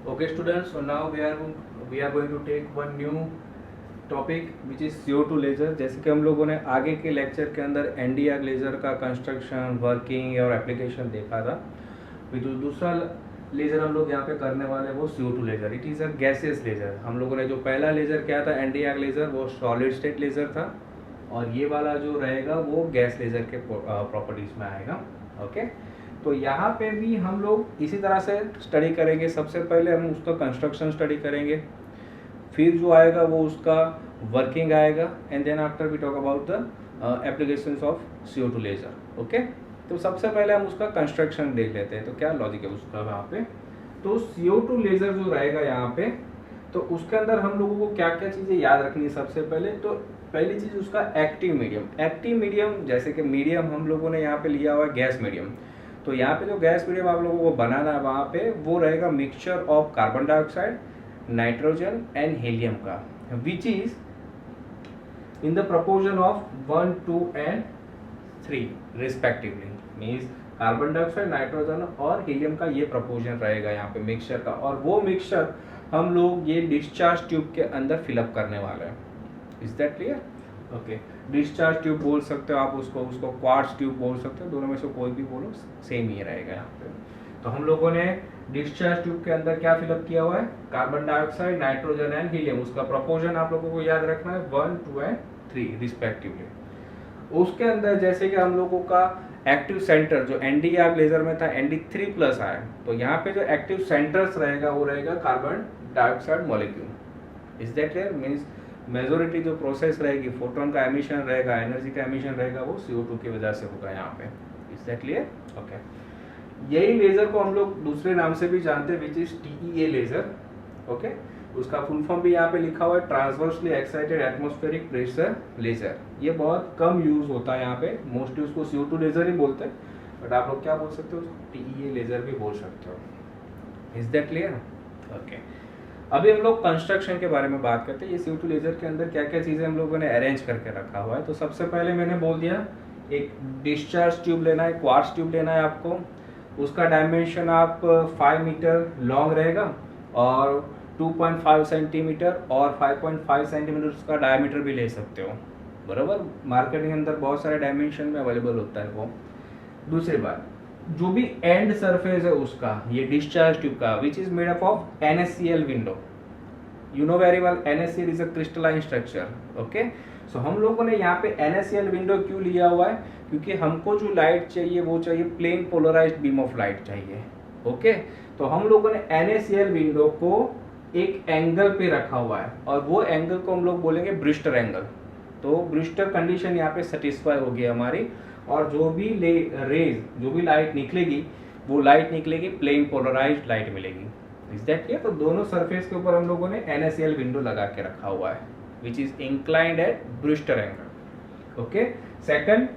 Okay, students. So now we are going to take one new topic which is CO2 laser. जैसे कि हम लोगों ने आगे के लेक्चर के अंदर NdAr लेज़र का कंस्ट्रक्शन, वर्किंग और एप्लीकेशन देखा था। फिर जो दूसरा लेज़र हम लोग यहाँ पे करने वाले हैं वो CO2 laser. It is a gases laser. हम लोगों ने जो पहला लेज़र किया था NdAr लेज़र, वो सॉलिड स्टेट लेज़र था, और ये वाला जो रहेगा वो गैस लेज़र के प्रॉपर्टीज़ में आएगा। ओके, तो यहाँ पे भी हम लोग इसी तरह से स्टडी करेंगे। सबसे पहले हम उसका कंस्ट्रक्शन स्टडी करेंगे, फिर जो आएगा वो उसका वर्किंग आएगा, and then after we talk about the applications of CO2 laser. Okay, तो सबसे पहले हम उसका कंस्ट्रक्शन देख लेते हैं। तो क्या लॉजिक है उसका यहाँ पे। तो CO2 लेज़र जो रहेगा यहाँ पे, तो उसके अंदर हम लोगों को क्या क्या चीज़ें याद रखनी है। सबसे पहले तो पहली चीज़ उसका एक्टिव मीडियम। एक्टिव मीडियम जैसे कि मीडियम हम लोगों ने यहाँ पे लिया हुआ है गैस मीडियम। तो यहाँ पे जो गैस मीडियम आप लोगों को बनाना है वहाँ पे वो रहेगा mixture of carbon dioxide, nitrogen and helium का, which is in the proportion of 1, 2 and 3 respectively. Means carbon dioxide, nitrogen और हीलियम का ये प्रपोर्शन रहेगा यहाँ पे मिक्सचर का, और वो मिक्सचर हम लोग ये डिस्चार्ज ट्यूब के अंदर फिलअप करने वाले हैं। Is that clear? Okay, discharge tube बोल सकते हो आप उसको क्वार्ट्ज ट्यूब बोल सकते हो, दोनों में से कोई भी बोलो, सेम ही रहेगा यहाँ पे। तो हम लोगों ने डिस्चार्ज ट्यूब के अंदर क्या फिलअप किया हुआ है, carbon dioxide, nitrogen and helium. उसका प्रोपोर्शन आप लोगों को याद रखना है 1, 2 एंड 3 रिस्पेक्टिवली। उसके अंदर जैसे कि हम लोगों का एक्टिव सेंटर जो NdAr लेजर में था Nd3+ आया, तो यहाँ पे जो एक्टिव सेंटर्स रहेगा वो रहेगा carbon dioxide molecule. Is that clear? Means majority जो प्रोसेस रहेगी, फोटोन का एमिशन रहेगा, एनर्जी का एमिशन रहेगा, वो CO2 की वजह से होगा यहाँ पे। Is that clear? ओके, यही लेजर को हम लोग दूसरे नाम से भी जानते हैं, which is TEA laser. Okay, उसका फुल फॉर्म भी यहाँ पे लिखा हुआ है, transversely excited atmospheric pressure laser. ये बहुत कम यूज होता है यहाँ पे, मोस्टली उसको CO2 लेजर ही बोलते हैं, बट आप लोग क्या बोल सकते हो, TEA लेजर भी बोल सकते हो। Is that clear? ओके, अभी हम लोग कंस्ट्रक्शन के बारे में बात करते हैं। ये CO2 लेजर के अंदर क्या क्या चीज़ें हम लोगों ने अरेंज करके रखा हुआ है। तो सबसे पहले मैंने बोल दिया, एक डिस्चार्ज ट्यूब लेना है, क्वार्ट्ज ट्यूब लेना है आपको। उसका डायमेंशन आप 5 मीटर लॉन्ग रहेगा और 2.5 सेंटीमीटर और 5.5 सेंटीमीटर उसका डायमीटर भी ले सकते हो। बराबर, मार्केट के अंदर बहुत सारे डायमेंशन में अवेलेबल होता है वो। दूसरी बात, जो भी एंड सरफेस है उसका, ये डिस्चार्ज ट्यूब का, which is made up of NaCl window. You know very well NaCl is a crystalline structure. Okay, so हम लोगों ने यहाँ पे NaCl विंडो क्यों लिया हुआ है, क्योंकि हमको जो लाइट चाहिए वो चाहिए plane polarised beam of light चाहिए। ओके, तो हम लोगों ने NaCl विंडो को एक एंगल पे रखा हुआ है, और वो एंगल को हम लोग बोलेंगे ब्रिस्टर एंगल। तो ब्रिस्टर कंडीशन यहाँ पे सेटिस्फाई होगी हमारी, और जो भी रेज, जो भी लाइट निकलेगी, वो लाइट निकलेगी प्लेन पोलराइज्ड लाइट मिलेगी। Is that clear? तो दोनों सरफेस के ऊपर हम लोगों ने NaCl विंडो लगा के रखा हुआ है, which is inclined at Brewster angle. Okay, second,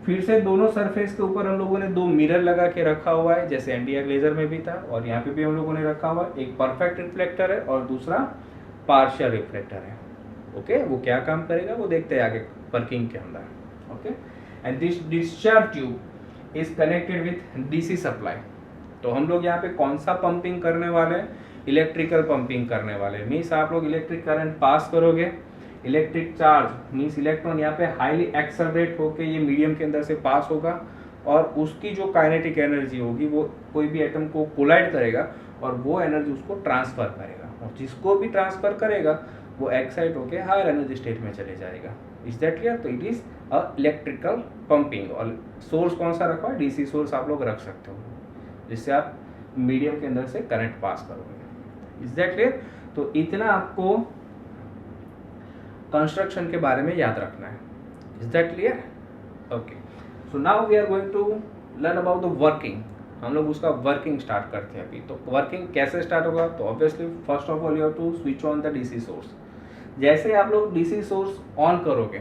फिर से दोनों सरफेस के ऊपर हम लोगों ने 2 मिरर लगा के रखा हुआ है, जैसे NdAr लेजर में भी था, और यहाँ पे भी हम लोगों ने रखा हुआ है। एक परफेक्ट रिफ्लेक्टर है और दूसरा पार्शियल रिफ्लेक्टर है। ओके, वो क्या काम करेगा वो देखते हैं आगे वर्किंग के अंदर। Okay, and this discharge tube is connected with DC supply. तो हम लोग यहाँ पे कौन सा पंपिंग करने वाले हैं, इलेक्ट्रिकल पंपिंग करने वाले हैं। मीन्स आप लोग इलेक्ट्रिक करंट पास करोगे, इलेक्ट्रिक चार्ज मीन्स इलेक्ट्रॉन यहाँ पे हाईली एक्सेलरेट होके ये मीडियम के अंदर से पास होगा, और उसकी जो काइनेटिक एनर्जी होगी वो कोई भी एटम को कोलाइड करेगा, और वो एनर्जी उसको ट्रांसफर करेगा, और जिसको भी ट्रांसफर करेगा वो एक्साइट होके हायर एनर्जी स्टेट में चले जाएगा। Is that clear? तो it is a electrical pumping. और सोर्स कौन सा रखा है, DC सोर्स आप लोग रख सकते हो, जिससे आप मीडियम के अंदर से करंट पास करोगे। Is that clear? तो इतना आपको कंस्ट्रक्शन के बारे में याद रखना है। Is that clear? Okay, so now we are going to learn about the working. हम लोग उसका वर्किंग स्टार्ट करते हैं अभी। तो वर्किंग कैसे स्टार्ट होगा, तो obviously first of all you have to switch on the DC source. जैसे आप लोग DC सोर्स ऑन करोगे,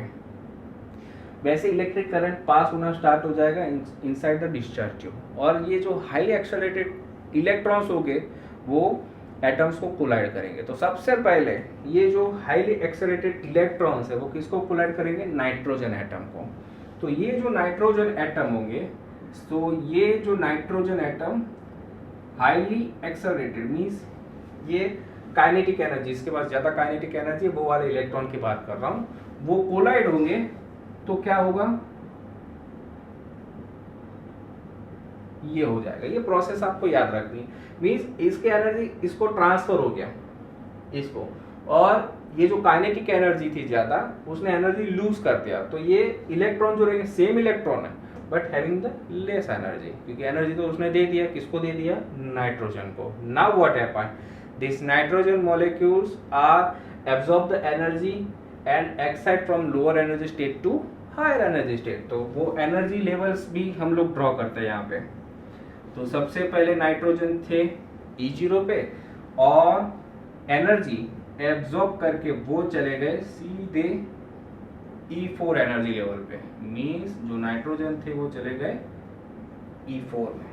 वैसे इलेक्ट्रिक करंट पास होना स्टार्ट हो जाएगा इनसाइड द डिस्चार्ज ट्यूब, और ये जो हाईली एक्सेलरेटेड इलेक्ट्रॉन्स होंगे वो एटम्स को कोलाइड करेंगे। तो सबसे पहले ये जो हाईली एक्सेलरेटेड इलेक्ट्रॉन्स है वो किसको कोलाइड करेंगे, नाइट्रोजन एटम को। तो ये जो नाइट्रोजन एटम होंगे, तो ये जो nitrogen atom highly accelerated means ये काइनेटिक एनर्जी, इसके पास ज्यादा काइनेटिक एनर्जी है, वो वाले इलेक्ट्रॉन की बात कर रहा हूं, वो कोलाइड होंगे तो क्या होगा, ये हो जाएगा। ये प्रोसेस आपको याद रखनी है। मींस इसके एनर्जी इसको ट्रांसफर हो गया इसको, और ये जो काइनेटिक एनर्जी थी ज्यादा, उसने एनर्जी लूज कर दिया, तो ये इलेक्ट्रॉन जो रहेंगे सेम इलेक्ट्रॉन है but having the less energy, क्योंकि एनर्जी तो उसने दे दिया, किसको दे दिया, नाइट्रोजन को। Now what happen, this nitrogen molecules are absorb the energy and excite from lower energy state to higher energy state. तो वो एनर्जी लेवल्स भी हम लोग ड्रॉ करते हैं यहाँ पे। तो सबसे पहले नाइट्रोजन थे E0 पे, और एनर्जी एब्सॉर्ब करके वो चले गए सीधे E4 एनर्जी लेवल पे। मींस जो नाइट्रोजन थे वो चले गए E4 में।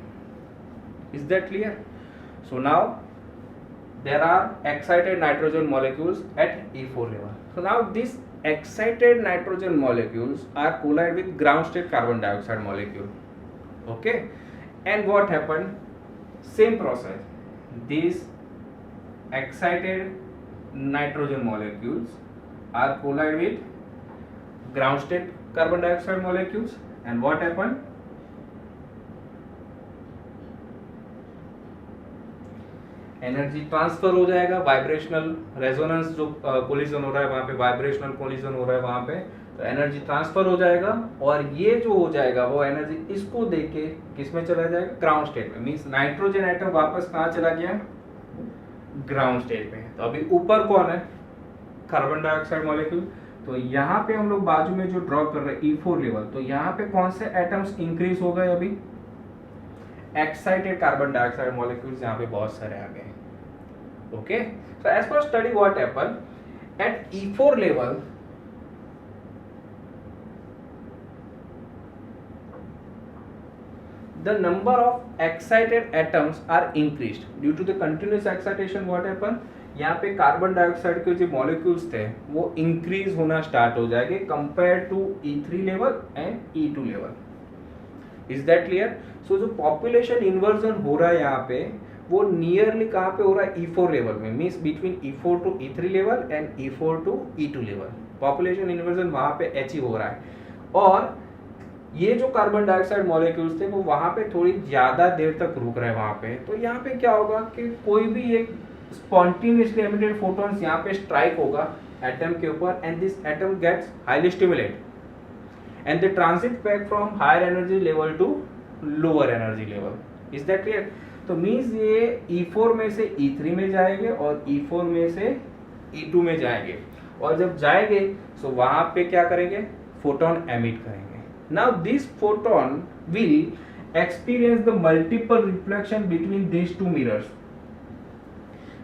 Is that clear? So now there are excited nitrogen molecules at E4 level. So now this excited nitrogen molecules are collide with ground state carbon dioxide molecule. Okay, and what happened, same process, these excited nitrogen molecules are collide with ground state carbon dioxide molecules, and what happened, energy transfer हो जाएगा, vibrational resonance जो collision हो रहा है वहां पे, vibrational collision हो रहा है वहां पे, तो एनर्जी ट्रांसफर हो जाएगा, और ये जो हो जाएगा वो एनर्जी इसको देके किस में चला जाएगा, ग्राउंड स्टेट में। मींस नाइट्रोजन एटम वापस कहां चला गया, ग्राउंड स्टेट में। तो अभी ऊपर कौन है, कार्बन डाइऑक्साइड मॉलिक्यूल। तो यहाँ पे हम लोग बाजू में जो ड्रॉ कर रहे हैं E4 लेवल, तो यहाँ पे कौन से एटम्स इंक्रीज हो गए, अभी एक्साइटेड कार्बन डाइऑक्साइड मॉलिक्यूल्स यहाँ पे बहुत सारे आ गए। Okay, so as per study what happen at E4 level, the number of excited atoms are increased due to the continuous excitation. what happen, यहाँ पे कार्बन डाइऑक्साइड के जो मॉलिक्यूल्स थे वो इंक्रीज होना स्टार्ट हो जाएंगे compare to E3 level and E2 level. Is that clear? So जो पॉपुलेशन इन्वर्जन हो रहा है यहाँ पे वो नियरली कहाँ पे हो रहा है, E4 लेवल में। Means between E4 to E3 level and E4 to E2 level population inversion वहां पे अचीव हो रहा है। और ये जो कार्बन डाइऑक्साइड मॉलिक्यूल्स थे वो वहां पे थोड़ी ज्यादा देर तक रुक रहे हैं वहां पे। तो यहाँ पे क्या होगा कि कोई भी एक स्पॉन्टेनियसली एमिटेड फोटॉन्स यहाँ पे स्ट्राइक होगा एटम के ऊपर, and this atom gets highly stimulated and they transit back from higher energy level to lower energy level. Is that clear? तो मींस ये E4 में से E3 में जाएंगे और E4 में से E2 में जाएंगे, और जब जाएंगे तो वहां पे क्या करेंगे, फोटोन एमिट करेंगे। Now this photon will experience the multiple reflection between these two mirrors.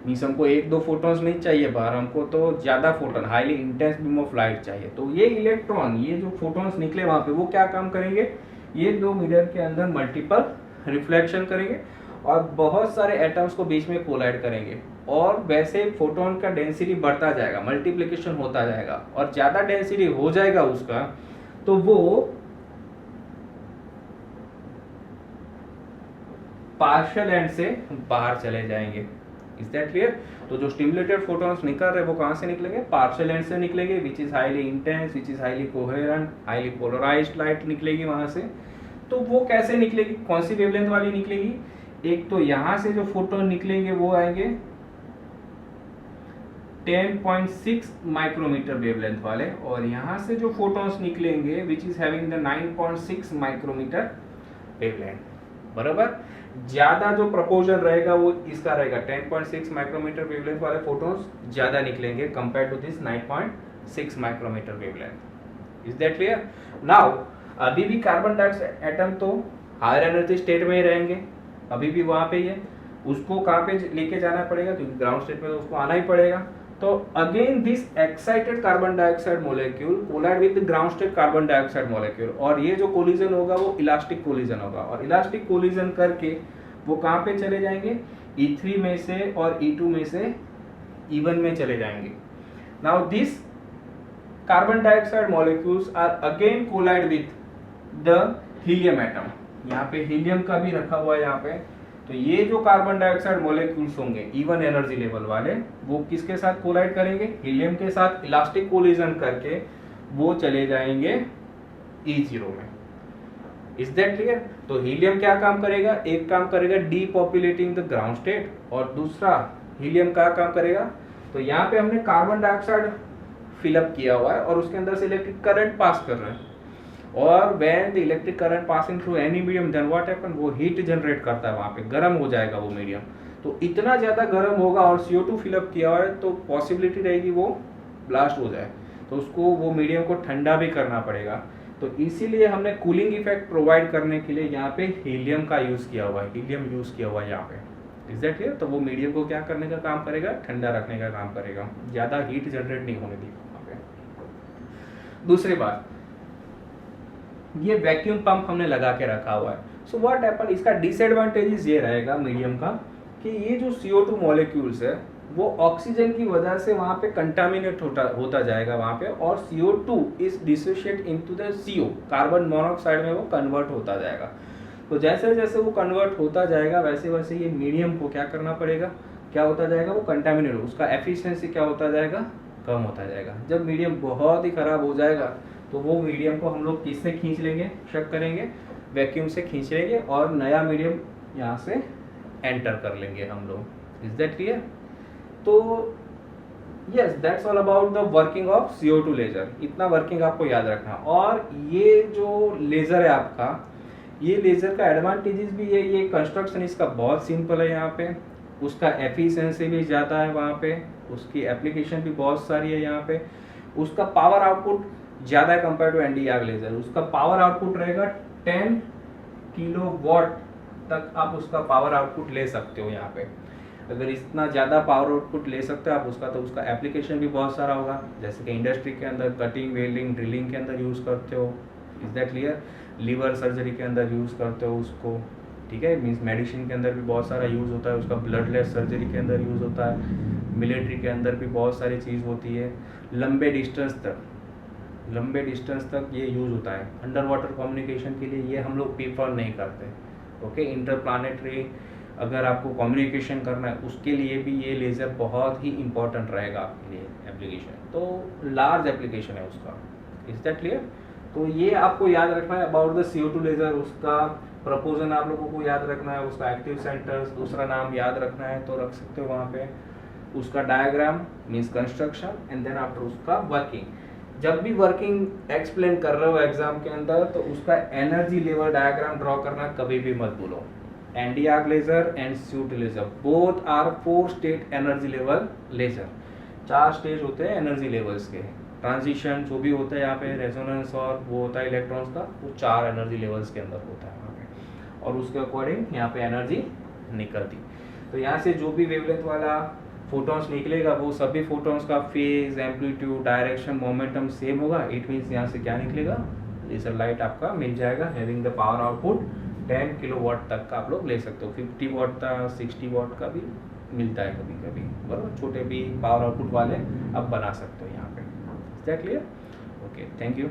Means हमको एक दो फोटोन्स नहीं चाहिए बाहर, हमको तो ज्यादा photon, highly intense beam of light चाहिए। तो ये इलेक्ट्रॉन, ये जो फोटोन्स निकले वहां पे, वो क्या काम करेंगे, ये दो मिरर के अंदर मल्टीपल रिफ्लेक्शन करेंगे और बहुत सारे एटम्स को बीच में कोलाइड करेंगे, और वैसे फोटोन का डेंसिटी बढ़ता जाएगा, मल्टीप्लिकेशन होता जाएगा, और ज्यादा डेंसिटी हो जाएगा उसका तो वो पार्शियल एंड से बाहर चले जाएंगे। Is that clear? तो जो स्टिमुलेटेड फोटॉन्स निकल रहे हैं वो कहां से निकलेंगे, पार्शियल एंड से निकलेंगे, which is highly intense, which is highly coherent, highly polarised light निकलेगी वहां से। तो वो कैसे निकलेगी, कौन सी वेवलेंथ वाली निकलेगी, एक तो यहां से जो फोटोन निकलेंगे वो आएंगे 10.6 माइक्रोमीटर वेवलेंथ वाले, और यहां से जो फोटॉन्स निकलेंगे which is having the 9.6 micrometre wavelength. बराबर, ज्यादा जो प्रपोर्शन रहेगा वो इसका रहेगा, 10.6 माइक्रोमीटर वेवलेंथ वाले फोटॉन्स ज्यादा निकलेंगे compare to this 9.6 micrometre wavelength. Is that clear? Now अभी भी कार्बन डाइऑक्साइड एटम तो हायर एनर्जी स्टेट में ही रहेंगे, अभी भी वहां पे ही है, उसको कहां पे लेके जाना पड़ेगा, क्योंकि ग्राउंड स्टेट में तो उसको आना ही पड़ेगा। तो again this excited carbon dioxide molecule collide with ground state carbon dioxide molecule, और ये जो कोलिजन होगा वो इलास्टिक कोलिजन होगा, और इलास्टिक कोलिजन करके वो कहां पे चले जाएंगे, E3 में से और E2 में से E1 में चले जाएंगे। Now this carbon dioxide molecules are again collide with the helium atom. यहाँ पे हीलियम का भी रखा हुआ है यहाँ पे, तो ये जो कार्बन डाइऑक्साइड मॉलिक्यूल्स होंगे इवन एनर्जी लेवल वाले, वो किसके साथ कोलाइड करेंगे, हीलियम के साथ इलास्टिक कोलिजन करके वो चले जाएंगे E0 में। Is that clear? तो हीलियम क्या काम करेगा, एक काम करेगा डीपॉपुलेटिंग द ग्राउंड स्टेट, और दूसरा हीलियम क्या काम करेगा, तो यहाँ पे हमने कार्बन डाइऑक्साइड फिलअप किया हुआ है और उसके अंदर से इलेक्ट्रिक करंट पास कर रहे हैं, और when the electric current passing through any medium then what happen, वो हीट जनरेट करता है, वहां पे गर्म हो जाएगा वो मीडियम। तो इतना ज्यादा गर्म होगा और CO2 फिलअप किया हुआ है, तो पॉसिबिलिटी रहेगी वो ब्लास्ट हो जाए, तो उसको वो मीडियम को ठंडा भी करना पड़ेगा। तो इसीलिए हमने कूलिंग इफेक्ट प्रोवाइड करने के लिए यहाँ पे हीलियम का यूज किया हुआ है, हीलियम यूज किया हुआ है यहाँ पे। Is that clear? तो वो मीडियम को क्या करने का काम करेगा, ठंडा रखने का काम करेगा, ज्यादा हीट जनरेट नहीं होने देगा वहाँ पे। दूसरी बात, ये वैक्यूम पंप हमने लगा के रखा हुआ है। सो व्हाट हैपन, इसका डिसएडवांटेजेस ये रहेगा मीडियम का कि ये जो CO2 मॉलिक्यूल्स है वो ऑक्सीजन की वजह से वहाँ पे कंटामिनेट होता जाएगा वहाँ पे, और CO2 is dissociate into the CO, carbon monoxide में वो कन्वर्ट होता जाएगा। तो जैसे जैसे वो कन्वर्ट होता जाएगा वैसे वैसे ये मीडियम को क्या करना पड़ेगा, क्या होता जाएगा, वो कंटामिनेट, उसका एफिशिएंसी क्या होता जाएगा, कम होता जाएगा। जब मीडियम बहुत ही खराब हो जाएगा तो वो मीडियम को हम लोग किससे खींच लेंगे, शक करेंगे, वैक्यूम से खींच लेंगे और नया मीडियम यहाँ से एंटर कर लेंगे हम लोग। Is that clear? तो yes, that's all about the working of CO2 laser. इतना वर्किंग आपको याद रखना। और ये जो लेजर है आपका, ये लेजर का एडवांटेजेस भी है, ये कंस्ट्रक्शन इसका बहुत सिंपल है, यहाँ पे उसका एफिशिएंसी भी ज़्यादा है, वहाँ पे उसकी एप्लीकेशन भी बहुत सारी है यहाँ पे, उसका पावर आउटपुट ज़्यादा है compare to ND YAG laser. उसका पावर आउटपुट रहेगा 10 किलोवाट तक, आप उसका पावर आउटपुट ले सकते हो यहाँ पे। अगर इतना ज़्यादा पावर आउटपुट ले सकते हो आप उसका, तो उसका एप्लीकेशन भी बहुत सारा होगा, जैसे कि इंडस्ट्री के अंदर कटिंग, वेल्डिंग, ड्रिलिंग के अंदर यूज़ करते हो। Is that clear? Liver surgery के अंदर यूज़ करते हो उसको, ठीक है, मीन्स मेडिसिन के अंदर भी बहुत सारा यूज़ होता है उसका, ब्लडलेस सर्जरी के अंदर यूज़ होता है, मिलिट्री के अंदर भी बहुत सारी चीज़ होती है, लंबे डिस्टेंस तक ये यूज़ होता है। अंडर वाटर कम्युनिकेशन के लिए ये हम लोग प्रीफर नहीं करते। ओके, इंटरप्लानेटरी अगर आपको कम्युनिकेशन करना है उसके लिए भी ये लेज़र बहुत ही इंपॉर्टेंट रहेगा आपके लिए एप्लीकेशन, तो लार्ज एप्लीकेशन है उसका। Is that clear? तो ये आपको याद रखना है अबाउट द CO2 लेज़र। उसका प्रपोजन आप लोगों को याद रखना है, उसका एक्टिव सेंटर्स, दूसरा नाम याद रखना है तो रख सकते हो वहाँ पे, उसका diagram means construction, and then after उसका वर्किंग। जब भी वर्किंग एक्सप्लेन कर रहे हो एग्जाम के अंदर तो उसका एनर्जी लेवल डायग्राम ड्रॉ करना कभी भी मत भूलो। ND YAG laser and CO2 laser both are 4 state energy level laser. 4 stage होते हैं एनर्जी लेवल्स के, ट्रांजिशन जो भी होता है यहाँ पे, रेजोनेंस और वो होता है इलेक्ट्रॉन्स का, वो 4 एनर्जी लेवल्स के अंदर होता है वहाँ पे, और उसके अकॉर्डिंग यहाँ पे एनर्जी निकलती। तो यहाँ से जो भी वेवलेंथ वाला फोटॉन्स निकलेगा वो सभी फोटॉन्स का phase, amplitude, direction, momentum same होगा। इट मीन्स यहाँ से क्या निकलेगा, लेजर लाइट आपका मिल जाएगा, having the power output 10 kilowatt तक का आप लोग ले सकते हो। 50 वाट का, 60 वाट का भी मिलता है कभी कभी, बराबर, छोटे भी पावर आउटपुट वाले आप बना सकते हो यहाँ पे। Is that clear? Okay, thank you.